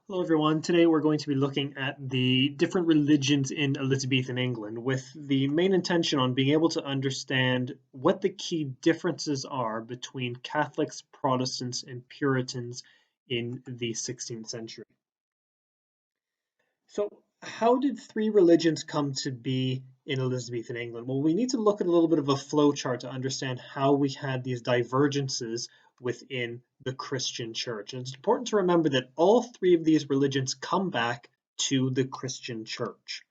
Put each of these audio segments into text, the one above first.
Hello everyone. Today we're going to be looking at the different religions in Elizabethan England with the main intention on being able to understand what the key differences are between Catholics, Protestants, and Puritans in the 16th century. So, how did three religions come to be in Elizabethan England? Well, we need to look at a little bit of a flow chart to understand how we had these divergences within the Christian church. And it's important to remember that all three of these religions come back to the Christian church.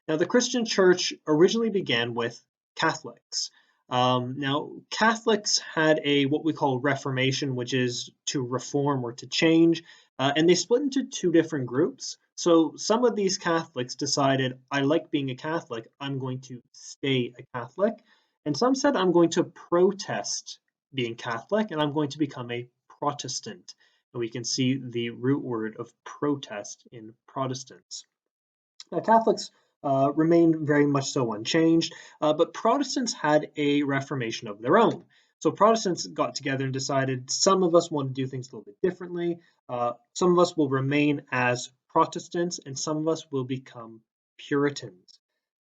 Now, the Christian church originally began with Catholics. Now, Catholics had a what we call Reformation, which is to reform or to change, and they split into two different groups. So some of these Catholics decided, I like being a Catholic, I'm going to stay a Catholic. And some said, I'm going to protest being Catholic and I'm going to become a Protestant. And we can see the root word of protest in Protestants. Now, Catholics remained very much so unchanged, but Protestants had a reformation of their own. So Protestants got together and decided some of us want to do things a little bit differently. Some of us will remain as Protestants, and some of us will become Puritans.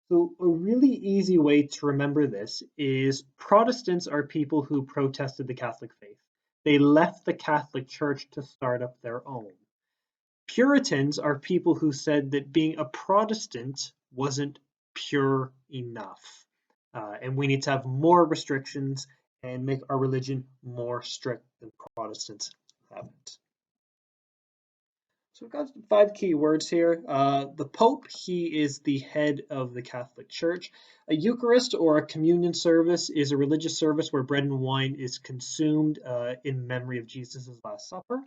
So a really easy way to remember this is Protestants are people who protested the Catholic faith. They left the Catholic Church to start up their own. Puritans are people who said that being a Protestant wasn't pure enough. And we need to have more restrictions and make our religion more strict than Protestants have it. So we've got 5 key words here. The Pope, he is the head of the Catholic Church. A Eucharist or a communion service is a religious service where bread and wine is consumed in memory of Jesus' Last Supper.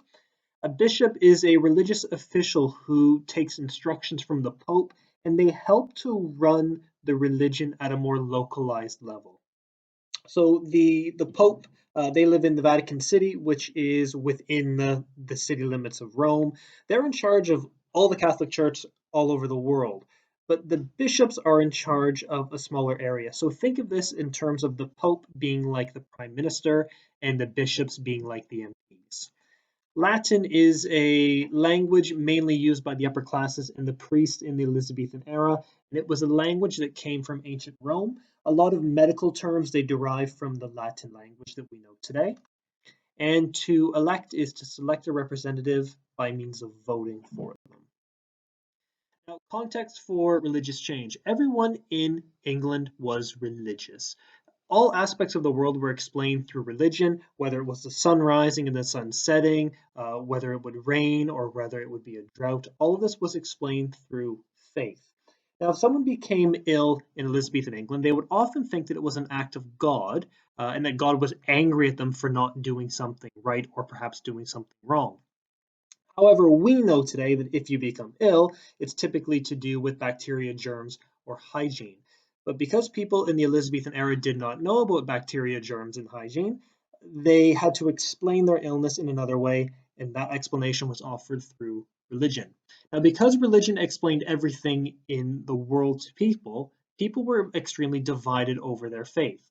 A bishop is a religious official who takes instructions from the Pope and they help to run the religion at a more localized level. So the Pope, they live in the Vatican City, which is within the city limits of Rome. They're in charge of all the Catholic Church all over the world. But the bishops are in charge of a smaller area. So think of this in terms of the Pope being like the Prime Minister and the bishops being like the MPs. Latin is a language mainly used by the upper classes and the priests in the Elizabethan era, and it was a language that came from ancient Rome. A lot of medical terms they derive from the Latin language that we know today. And to elect is to select a representative by means of voting for them. Now, context for religious change. Everyone in England was religious. All aspects of the world were explained through religion, whether it was the sun rising and the sun setting, whether it would rain or whether it would be a drought. All of this was explained through faith. Now, if someone became ill in Elizabethan England, they would often think that it was an act of God and that God was angry at them for not doing something right or perhaps doing something wrong. However, we know today that if you become ill, it's typically to do with bacteria, germs, or hygiene. But because people in the Elizabethan era did not know about bacteria, germs, and hygiene, they had to explain their illness in another way, and that explanation was offered through religion. Now, because religion explained everything in the world to people, people were extremely divided over their faith.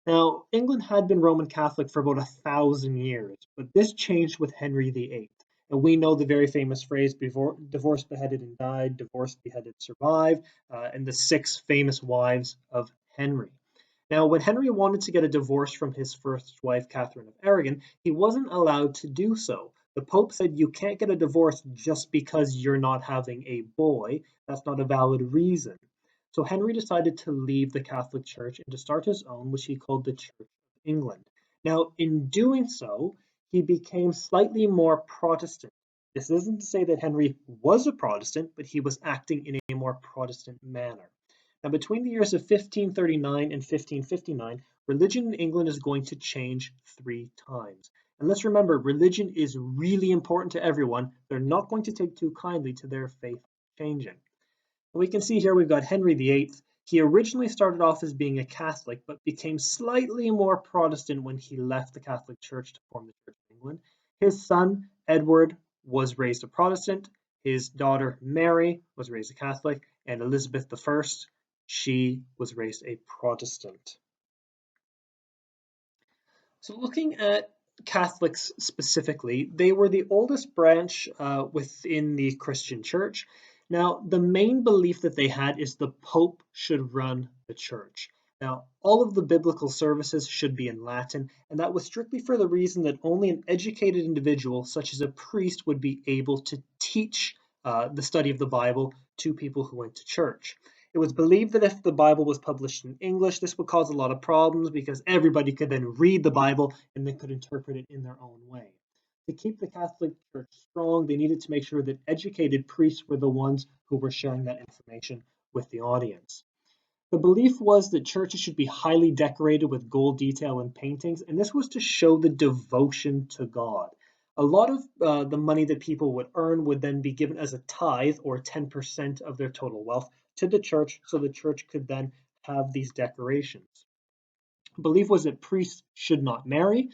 Now, England had been Roman Catholic for about 1,000 years, but this changed with Henry VIII. And we know the very famous phrase, divorced, beheaded, and died, divorced, beheaded, survived, and the 6 famous wives of Henry. Now, when Henry wanted to get a divorce from his first wife, Catherine of Aragon, he wasn't allowed to do so. The Pope said you can't get a divorce just because you're not having a boy. That's not a valid reason. So Henry decided to leave the Catholic Church and to start his own, which he called the Church of England. Now, in doing so, he became slightly more Protestant. This isn't to say that Henry was a Protestant, but he was acting in a more Protestant manner. Now, between the years of 1539 and 1559, religion in England is going to change 3 times. And let's remember, religion is really important to everyone. They're not going to take too kindly to their faith changing. We can see here we've got Henry VIII. He originally started off as being a Catholic, but became slightly more Protestant when he left the Catholic Church to form the Church of England. His son, Edward, was raised a Protestant. His daughter, Mary, was raised a Catholic. And Elizabeth I, she was raised a Protestant. So looking at Catholics specifically, they were the oldest branch within the Christian church. Now, the main belief that they had is the Pope should run the church. Now, all of the biblical services should be in Latin, and that was strictly for the reason that only an educated individual, such as a priest, would be able to teach the study of the Bible to people who went to church. It was believed that if the Bible was published in English, this would cause a lot of problems because everybody could then read the Bible and they could interpret it in their own way. To keep the Catholic Church strong, they needed to make sure that educated priests were the ones who were sharing that information with the audience. The belief was that churches should be highly decorated with gold detail and paintings, and this was to show the devotion to God. A lot of the money that people would earn would then be given as a tithe, or 10% of their total wealth, to the church, so the church could then have these decorations. Belief was that priests should not marry.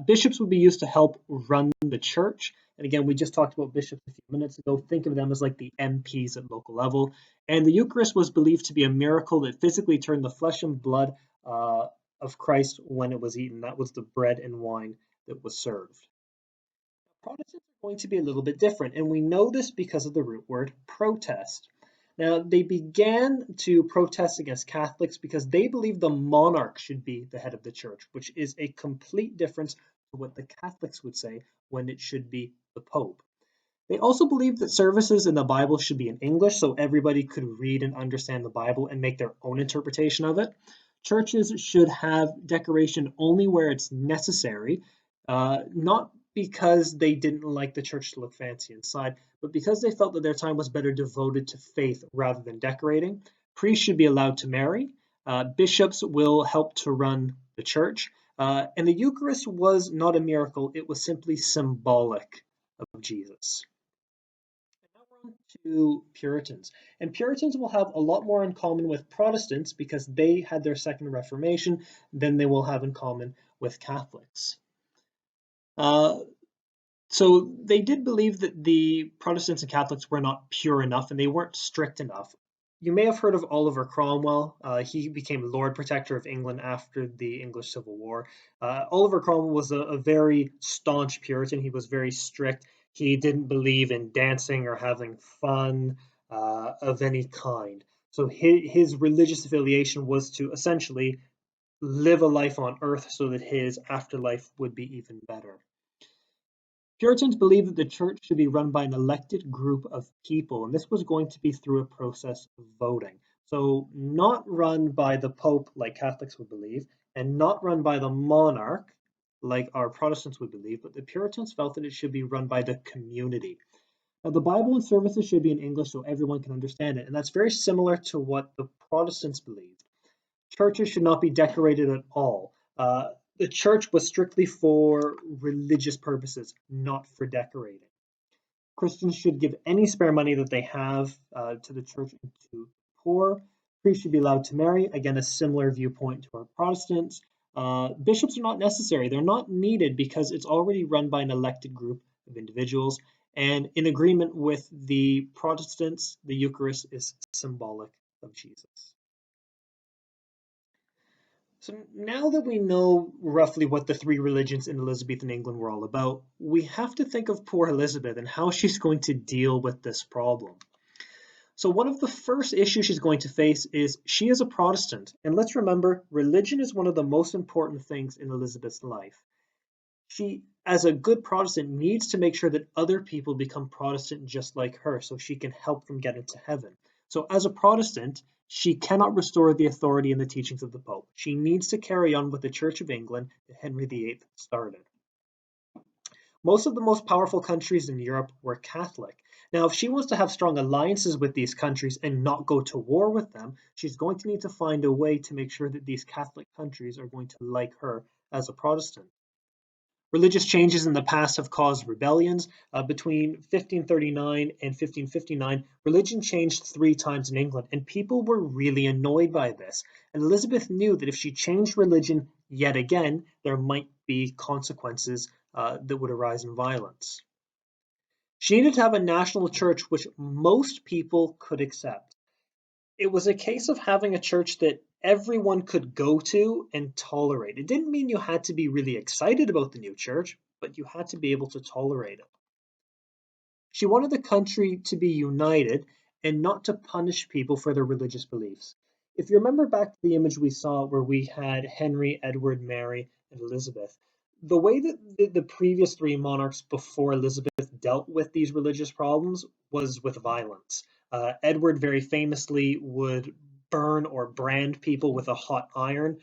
Bishops would be used to help run the church. And again, we just talked about bishops a few minutes ago. Think of them as like the MPs at local level. And the Eucharist was believed to be a miracle that physically turned the flesh and blood of Christ when it was eaten. That was the bread and wine that was served. Protestants are going to be a little bit different, and we know this because of the root word protest. Now, they began to protest against Catholics because they believed the monarch should be the head of the church, which is a complete difference to what the Catholics would say when it should be the Pope. They also believed that services in the Bible should be in English so everybody could read and understand the Bible and make their own interpretation of it. Churches should have decoration only where it's necessary, not because they didn't like the church to look fancy inside, but because they felt that their time was better devoted to faith rather than decorating. Priests should be allowed to marry. Bishops will help to run the church. And the Eucharist was not a miracle, it was simply symbolic of Jesus. Now we're on to Puritans. And Puritans will have a lot more in common with Protestants because they had their Second Reformation than they will have in common with Catholics. Uh, so they did believe that the Protestants and Catholics were not pure enough and they weren't strict enough. You may have heard of Oliver Cromwell. He became Lord Protector of England after the English Civil War. Oliver Cromwell was a very staunch Puritan. He was very strict. He didn't believe in dancing or having fun of any kind. So his religious affiliation was to essentially live a life on earth so that his afterlife would be even better. Puritans believed that the church should be run by an elected group of people, and this was going to be through a process of voting. So, not run by the Pope like Catholics would believe, and not run by the monarch like our Protestants would believe, but the Puritans felt that it should be run by the community. Now, the Bible and services should be in English so everyone can understand it, and that's very similar to what the Protestants believed. Churches should not be decorated at all. The church was strictly for religious purposes, not for decorating. Christians should give any spare money that they have to the church and to poor. Priests should be allowed to marry. Again, a similar viewpoint to our Protestants. Bishops are not necessary. They're not needed because it's already run by an elected group of individuals. And in agreement with the Protestants, the Eucharist is symbolic of Jesus. So now that we know roughly what the three religions in Elizabethan England were all about, we have to think of poor Elizabeth and how she's going to deal with this problem. So one of the first issues she's going to face is she is a Protestant. And let's remember, religion is one of the most important things in Elizabeth's life. She, as a good Protestant, needs to make sure that other people become Protestant just like her so she can help them get into heaven. So as a Protestant, she cannot restore the authority and the teachings of the Pope. She needs to carry on with the Church of England that Henry VIII started. Most of the most powerful countries in Europe were Catholic. Now, if she wants to have strong alliances with these countries and not go to war with them, she's going to need to find a way to make sure that these Catholic countries are going to like her as a Protestant. Religious changes in the past have caused rebellions. Between 1539 and 1559, religion changed 3 times in England, and people were really annoyed by this. And Elizabeth knew that if she changed religion yet again, there might be consequences that would arise in violence. She needed to have a national church which most people could accept. It was a case of having a church that everyone could go to and tolerate. It didn't mean you had to be really excited about the new church, but you had to be able to tolerate it. She wanted the country to be united and not to punish people for their religious beliefs. If you remember back to the image we saw where we had Henry, Edward, Mary, and Elizabeth, the way that the previous three monarchs before Elizabeth dealt with these religious problems was with violence. Edward very famously would burn or brand people with a hot iron.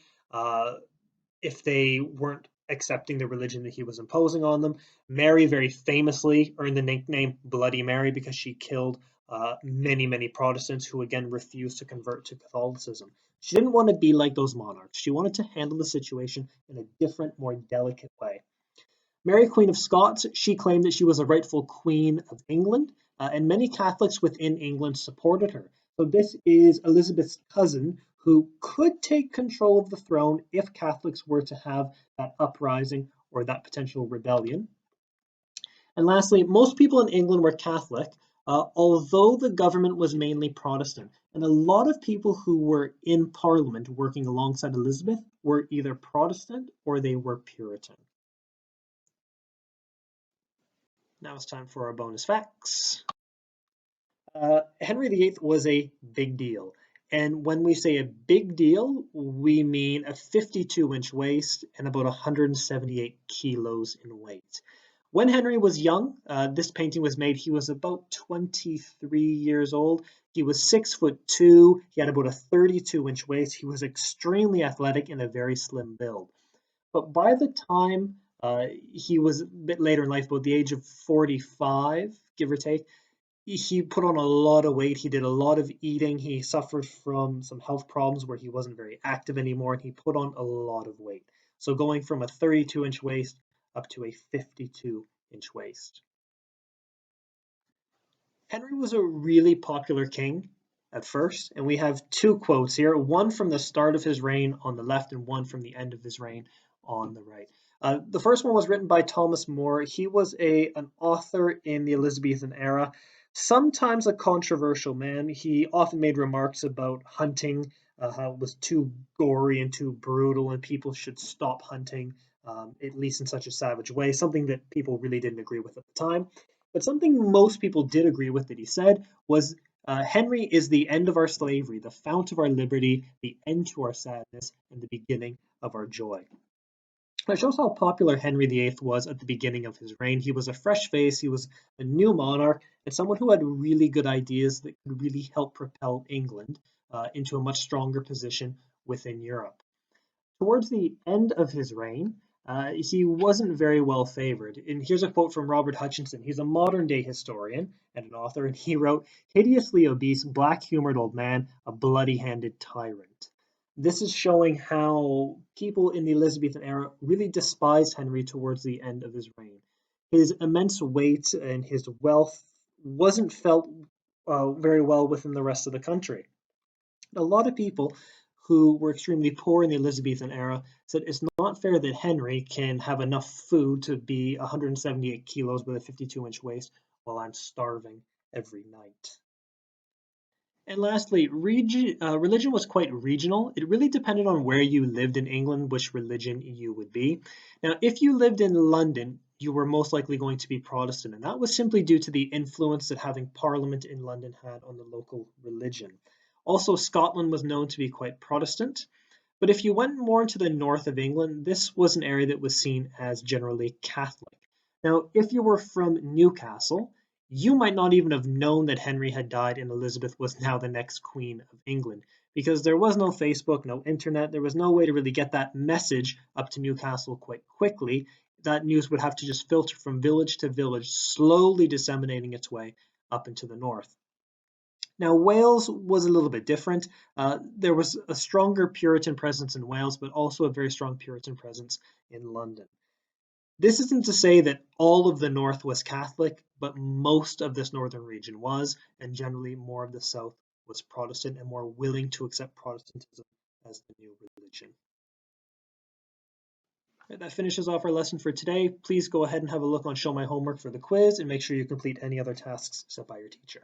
If they weren't accepting the religion that he was imposing on them. Mary very famously earned the nickname Bloody Mary because she killed many Protestants who again refused to convert to Catholicism. She didn't want to be like those monarchs. She wanted to handle the situation in a different, more delicate way. Mary, Queen of Scots, she claimed that she was a rightful Queen of England, and many Catholics within England supported her. So this is Elizabeth's cousin who could take control of the throne if Catholics were to have that uprising or that potential rebellion. And lastly, most people in England were Catholic, although the government was mainly Protestant. And a lot of people who were in Parliament working alongside Elizabeth were either Protestant or they were Puritan. Now it's time for our bonus facts. Henry VIII was a big deal. And when we say a big deal, we mean a 52-inch waist and about 178 kilos in weight. When Henry was young, this painting was made, he was about 23 years old. He was 6'2". He had about a 32-inch waist. He was extremely athletic and a very slim build. But by the time he was a bit later in life, about the age of 45, give or take, he put on a lot of weight. He did a lot of eating. He suffered from some health problems where he wasn't very active anymore, and he put on a lot of weight. So going from a 32-inch waist up to a 52-inch waist. Henry was a really popular king at first, and we have two quotes here, one from the start of his reign on the left and one from the end of his reign on the right. The first one was written by Thomas More. He was an author in the Elizabethan era, sometimes a controversial man. He often made remarks about hunting, how it was too gory and too brutal, and people should stop hunting, at least in such a savage way, something that people really didn't agree with at the time. But something most people did agree with that he said was Henry is the end of our slavery, the fount of our liberty, the end to our sadness, and the beginning of our joy. That shows how popular Henry VIII was at the beginning of his reign. He was a fresh face, he was a new monarch, and someone who had really good ideas that could really help propel England into a much stronger position within Europe. Towards the end of his reign, he wasn't very well favored. And here's a quote from Robert Hutchinson. He's a modern day historian and an author, and he wrote, "Hideously obese, black humored old man, a bloody handed tyrant." This is showing how people in the Elizabethan era really despised Henry towards the end of his reign. His immense weight and his wealth wasn't felt very well within the rest of the country. A lot of people who were extremely poor in the Elizabethan era said it's not fair that Henry can have enough food to be 178 kilos with a 52-inch waist while I'm starving every night. And lastly, religion was quite regional. It really depended on where you lived in England, which religion you would be. Now, if you lived in London, you were most likely going to be Protestant, and that was simply due to the influence that having Parliament in London had on the local religion. Also, Scotland was known to be quite Protestant, but if you went more into the north of England, this was an area that was seen as generally Catholic. Now, if you were from Newcastle, you might not even have known that Henry had died and Elizabeth was now the next Queen of England, because there was no Facebook, no internet, there was no way to really get that message up to Newcastle quite quickly. That news would have to just filter from village to village, slowly disseminating its way up into the north. Now, Wales was a little bit different. There was a stronger Puritan presence in Wales, but also a very strong Puritan presence in London. This isn't to say that all of the north was Catholic, but most of this northern region was, and generally more of the south was Protestant and more willing to accept Protestantism as the new religion. Right, that finishes off our lesson for today. Please go ahead and have a look on Show My Homework for the quiz and make sure you complete any other tasks set by your teacher.